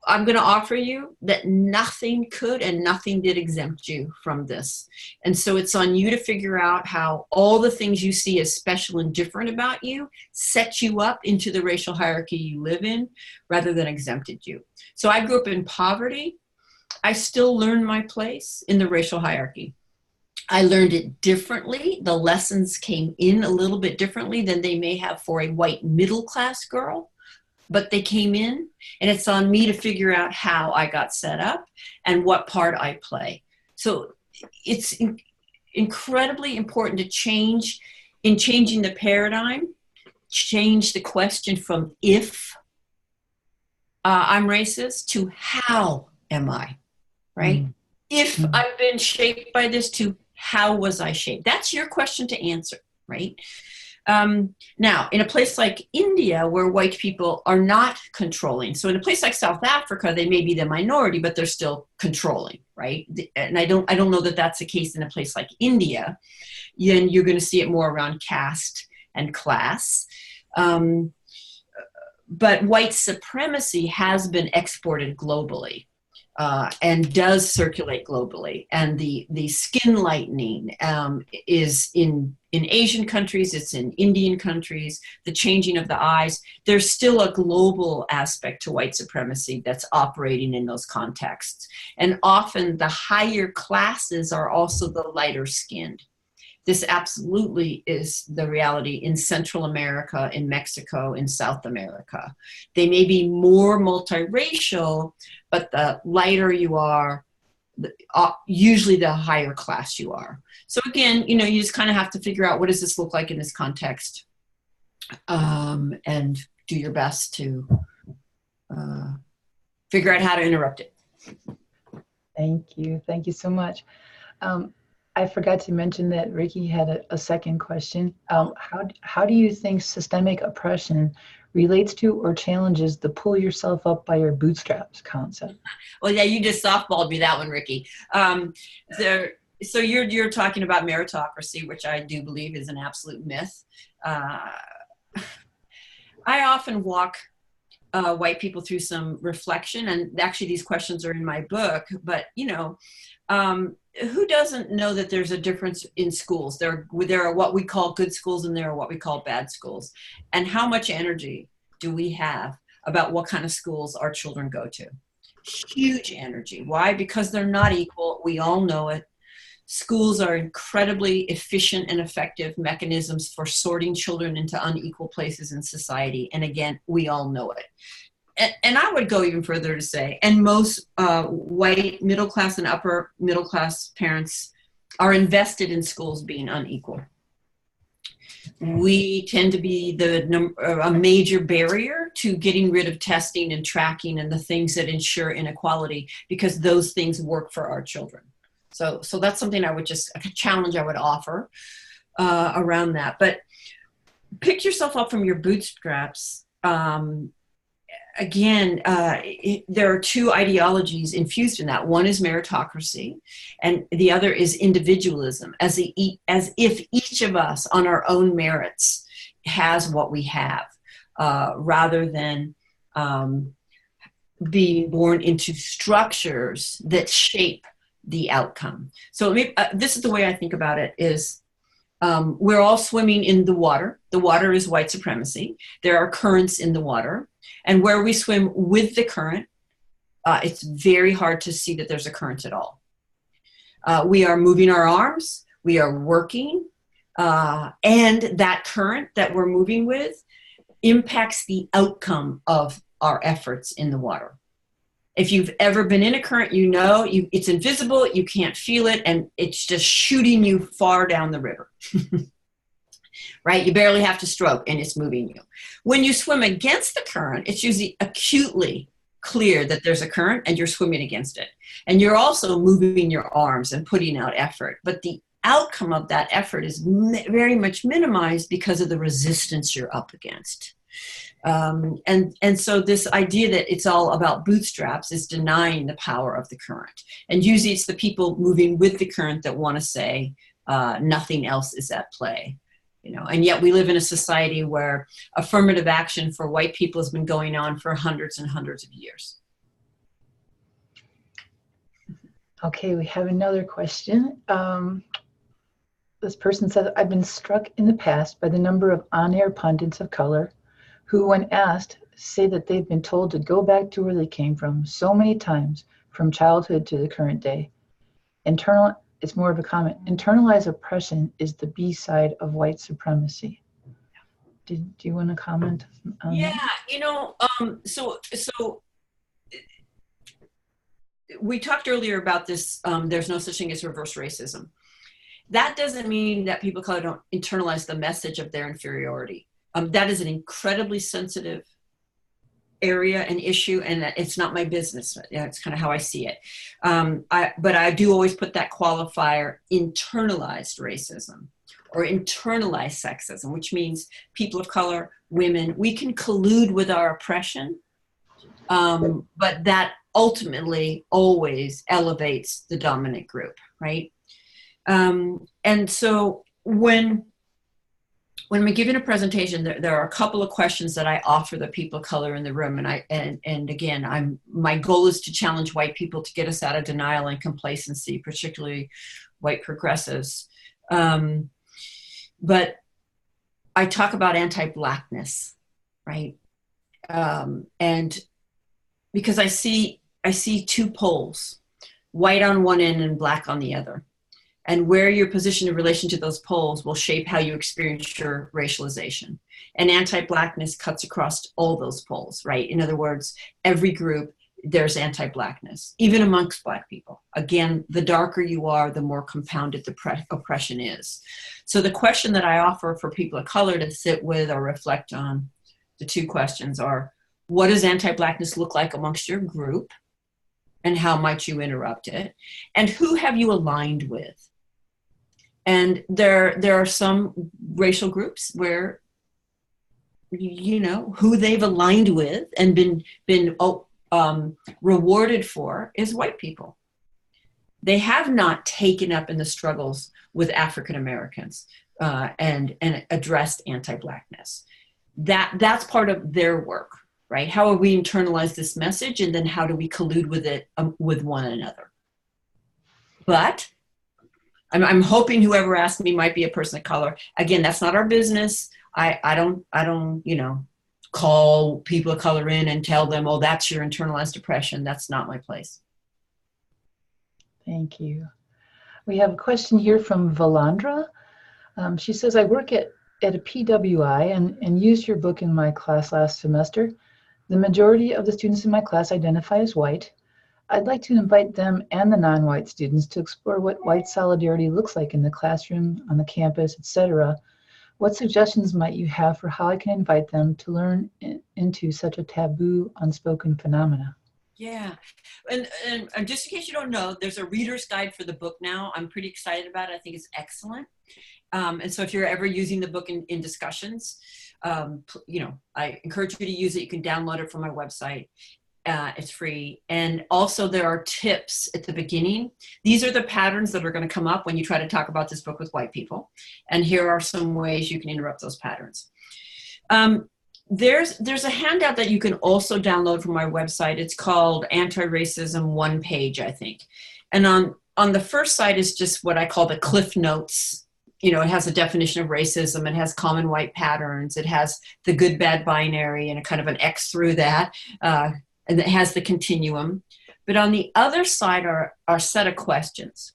I'm going to offer you that nothing could and nothing did exempt you from this. And so it's on you to figure out how all the things you see as special and different about you set you up into the racial hierarchy you live in rather than exempted you. So I grew up in poverty. I still learned my place in the racial hierarchy. I learned it differently. The lessons came in a little bit differently than they may have for a white middle-class girl, but they came in, and it's on me to figure out how I got set up and what part I play. So it's incredibly important to change, in changing the paradigm, change the question from if I'm racist to how am I, right? Mm-hmm. If I've been shaped by this to how was I shaped? That's your question to answer, right? Now, in a place like India, where white people are not controlling, so in a place like South Africa, they may be the minority, but they're still controlling, right? And I don't know that that's the case in a place like India. Then you're going to see it more around caste and class. But white supremacy has been exported globally. And does circulate globally. And the skin lightening is in Asian countries, it's in Indian countries, the changing of the eyes. There's still a global aspect to white supremacy that's operating in those contexts. And often the higher classes are also the lighter skinned. This absolutely is the reality in Central America, in Mexico, in South America. They may be more multiracial, but the lighter you are, usually the higher class you are. So again, you just kind of have to figure out what does this look like in this context, and do your best to figure out how to interrupt it. Thank you. Thank you so much. I forgot to mention that Ricky had a second question. How do you think systemic oppression relates to or challenges the pull yourself up by your bootstraps concept? Well, yeah, you just softballed me that one, Ricky. So you're talking about meritocracy, which I do believe is an absolute myth. I often walk white people through some reflection, and actually these questions are in my book, but who doesn't know that there's a difference in schools? There are what we call good schools and there are what we call bad schools. And how much energy do we have about what kind of schools our children go to? Huge energy. Why? Because they're not equal. We all know it. Schools are incredibly efficient and effective mechanisms for sorting children into unequal places in society. And again, we all know it. And I would go even further to say, and most white middle class and upper middle class parents are invested in schools being unequal. We tend to be a major barrier to getting rid of testing and tracking and the things that ensure inequality, because those things work for our children. So that's something a challenge I would offer around that. But pick yourself up from your bootstraps. Again, there are two ideologies infused in that. One is meritocracy, and the other is individualism, as if each of us on our own merits has what we have, rather than being born into structures that shape the outcome. So this is the way I think about it is, we're all swimming in the water. The water is white supremacy. There are currents in the water. And where we swim with the current, it's very hard to see that there's a current at all. We are moving our arms, we are working, and that current that we're moving with impacts the outcome of our efforts in the water. If you've ever been in a current, it's invisible, you can't feel it, and it's just shooting you far down the river. Right? You barely have to stroke and it's moving you. When you swim against the current, it's usually acutely clear that there's a current and you're swimming against it. And you're also moving your arms and putting out effort. But the outcome of that effort is very much minimized because of the resistance you're up against. And so this idea that it's all about bootstraps is denying the power of the current. And usually it's the people moving with the current that want to say nothing else is at play. And yet we live in a society where affirmative action for white people has been going on for hundreds and hundreds of years. Okay, we have another question. This person says, I've been struck in the past by the number of on-air pundits of color who, when asked, say that they've been told to go back to where they came from so many times, from childhood to the current day. It's more of a comment. Internalized oppression is the B side of white supremacy. Do you want to comment on that? So we talked earlier about this, there's no such thing as reverse racism. That doesn't mean that people of color don't internalize the message of their inferiority. That is an incredibly sensitive area and issue, and it's not my business. It's kind of how I see it. But I do always put that qualifier, internalized racism or internalized sexism, which means people of color, women, we can collude with our oppression, but that ultimately always elevates the dominant group, right? And so when I'm giving a presentation, there are a couple of questions that I offer the people of color in the room. And again, my goal is to challenge white people to get us out of denial and complacency, particularly white progressives. But I talk about anti-Blackness, right? And because I see two poles, white on one end and black on the other. And where you're positioned in relation to those poles will shape how you experience your racialization. And anti-Blackness cuts across all those poles, right? In other words, every group, there's anti-Blackness, even amongst Black people. Again, the darker you are, the more compounded the oppression is. So the question that I offer for people of color to sit with or reflect on, the two questions are, what does anti-Blackness look like amongst your group? And how might you interrupt it? And who have you aligned with? And there are some racial groups where, who they've aligned with and been rewarded for is white people. They have not taken up in the struggles with African Americans and addressed anti-Blackness. That's part of their work, right? How have we internalized this message, and then how do we collude with it with one another? But I'm hoping whoever asked me might be a person of color. Again, that's not our business. I don't call people of color in and tell them, oh, that's your internalized oppression. That's not my place. Thank you. We have a question here from Valandra. She says, I work at a PWI and used your book in my class last semester. The majority of the students in my class identify as white. I'd like to invite them and the non-white students to explore what white solidarity looks like in the classroom, on the campus, etc. What suggestions might you have for how I can invite them to learn into such a taboo, unspoken phenomena? Yeah, and just in case you don't know, there's a reader's guide for the book now. I'm pretty excited about it. I think it's excellent. And so if you're ever using the book in discussions, I encourage you to use it. You can download it from my website. It's free. And also there are tips at the beginning. These are the patterns that are going to come up when you try to talk about this book with white people. And here are some ways you can interrupt those patterns. There's a handout that you can also download from my website. It's called Anti-Racism One Page, I think. And on the first side is just what I call the Cliff Notes. It has a definition of racism. It has common white patterns. It has the good, bad binary and a kind of an X through that. And it has the continuum. But on the other side are a set of questions.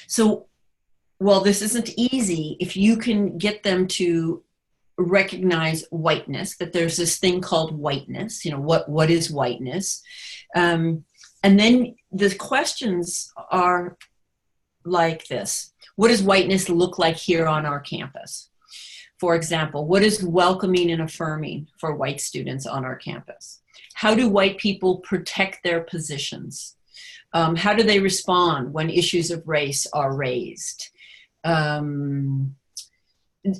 So, while this isn't easy, if you can get them to recognize whiteness, that there's this thing called whiteness, what is whiteness? And then the questions are like this. What does whiteness look like here on our campus? For example, what is welcoming and affirming for white students on our campus? How do white people protect their positions? How do they respond when issues of race are raised?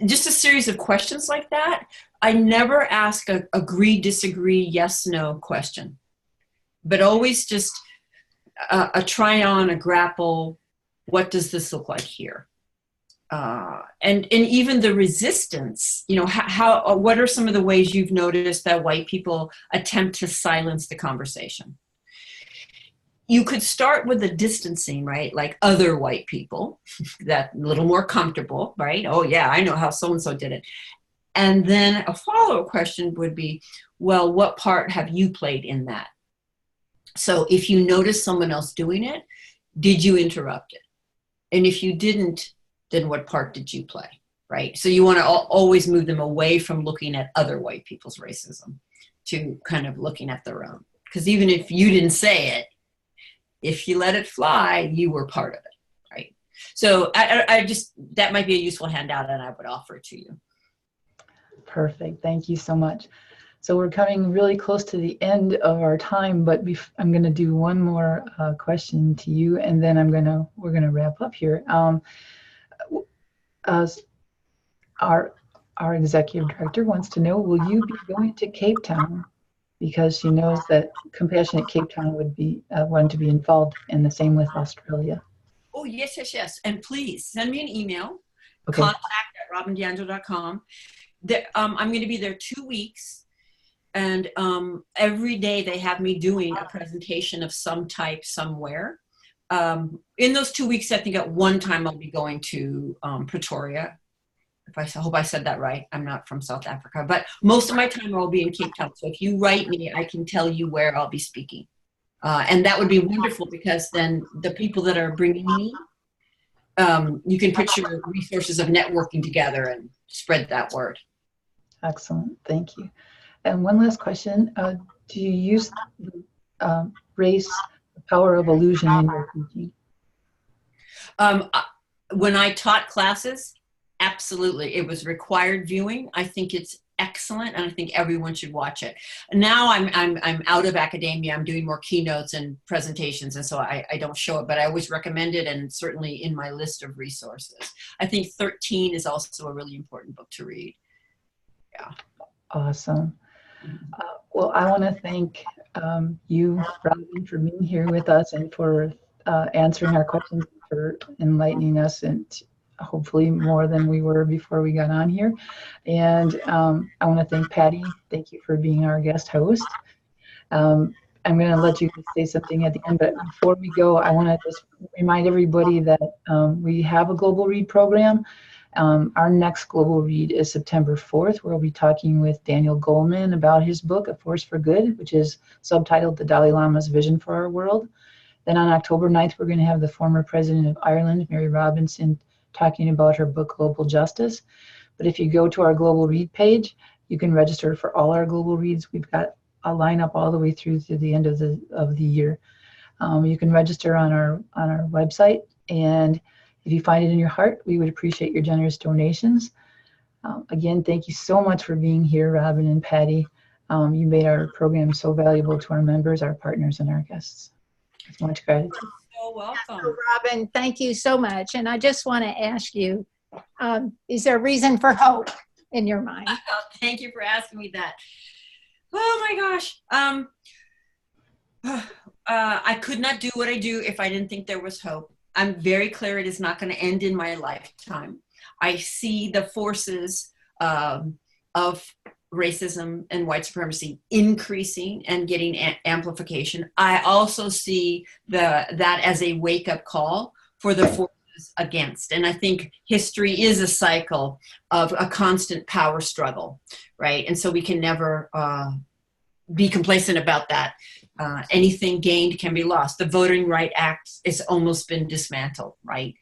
Just a series of questions like that. I never ask a agree, disagree, yes, no question, but always just a try on, a grapple. What does this look like here? and even the resistance, you know, what are some of the ways you've noticed that white people attempt to silence the conversation? You could start with the distancing, right? Like other white people, that a little more comfortable, right? Oh yeah, I know how so-and-so did it. And then a follow-up question would be, well, what part have you played in that? So if you notice someone else doing it, did you interrupt it? And if you didn't, then what part did you play, right? So you want to always move them away from looking at other white people's racism to kind of looking at their own. Because even if you didn't say it, if you let it fly, you were part of it, right? So I just, that might be a useful handout and I would offer it to you. Perfect. Thank you so much. So we're coming really close to the end of our time, but I'm going to do one more question to you, and then we're going to wrap up here. Our executive director wants to know, will you be going to Cape Town? Because she knows that Compassionate Cape Town would be want to be involved, and the same with Australia. Oh, yes, yes, yes. And please send me an email, Okay. contact@robindeangelo.com. I'm going to be there 2 weeks, and every day they have me doing a presentation of some type somewhere. In those 2 weeks, I think at one time I'll be going to Pretoria. I hope I said that right. I'm not from South Africa, but most of my time I'll be in Cape Town. So if you write me, I can tell you where I'll be speaking. And that would be wonderful, because then the people that are bringing me, you can put your resources of networking together and spread that word. Excellent. Thank you. And one last question. Do you use race, the power of illusion in your teaching? When I taught classes, absolutely. It was required viewing. I think it's excellent, and I think everyone should watch it. Now I'm out of academia. I'm doing more keynotes and presentations, and so I don't show it, but I always recommend it, and certainly in my list of resources. I think 13 is also a really important book to read. Yeah. Awesome. Well, I want to thank you, Robin, for being here with us and for answering our questions, for enlightening us, and hopefully more than we were before we got on here. And I want to thank Patti. Thank you for being our guest host. I'm going to let you say something at the end, but before we go, I want to just remind everybody that we have a Global Read program. Our next Global Read is September 4th, where we'll be talking with Daniel Goleman about his book, A Force for Good, which is subtitled The Dalai Lama's Vision for Our World. Then on October 9th, we're going to have the former president of Ireland, Mary Robinson, talking about her book, Global Justice. But if you go to our Global Read page, you can register for all our Global Reads. We've got a lineup all the way through to the end of the year. You can register on our website, and if you find it in your heart, we would appreciate your generous donations. Again, thank you so much for being here, Robin and Patti. You made our program so valuable to our members, our partners, and our guests. With much gratitude. You're so welcome. So, Robin, thank you so much. And I just want to ask you, is there a reason for hope in your mind? Thank you for asking me that. Oh my gosh. I could not do what I do if I didn't think there was hope. I'm very clear it is not going to end in my lifetime. I see the forces of racism and white supremacy increasing and getting amplification. I also see that as a wake-up call for the forces against. And I think history is a cycle of a constant power struggle, right? And so we can never be complacent about that. Anything gained can be lost. The Voting Rights Act has almost been dismantled, right?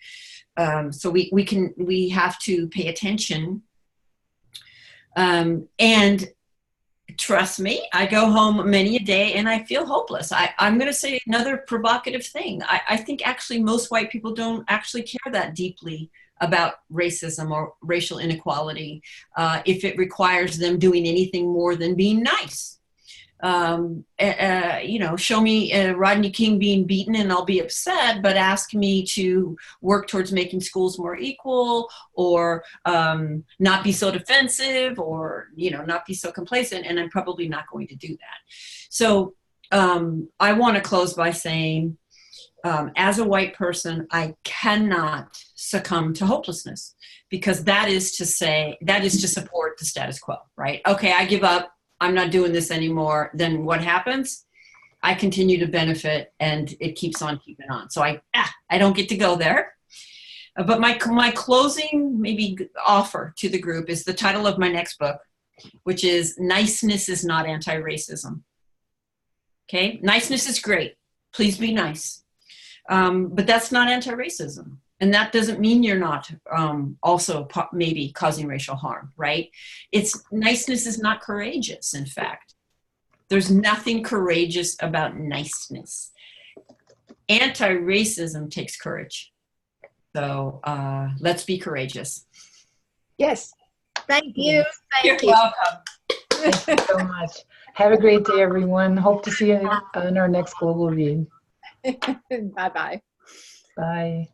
So we have to pay attention. And trust me, I go home many a day and I feel hopeless. I'm going to say another provocative thing. I think actually most white people don't actually care that deeply about racism or racial inequality if it requires them doing anything more than being nice. You know, show me Rodney King being beaten and I'll be upset, but ask me to work towards making schools more equal, or not be so defensive, or, you know, not be so complacent, and I'm probably not going to do that. So I want to close by saying as a white person, I cannot succumb to hopelessness, because that is to support the status quo, right? Okay, I give up. I'm not doing this anymore. Then what happens? I continue to benefit, and it keeps on keeping on. So I don't get to go there. But my closing maybe offer to the group is the title of my next book, which is Niceness is Not Anti-Racism. Okay, niceness is great. Please be nice. But that's not anti-racism. And that doesn't mean you're not also maybe causing racial harm, right? Niceness is not courageous, in fact. There's nothing courageous about niceness. Anti-racism takes courage. So let's be courageous. Yes. Thank you. You're Thank you. welcome. Thank you so much. Have a great day, everyone. Hope to see you in our next Global Read. Bye-bye. Bye.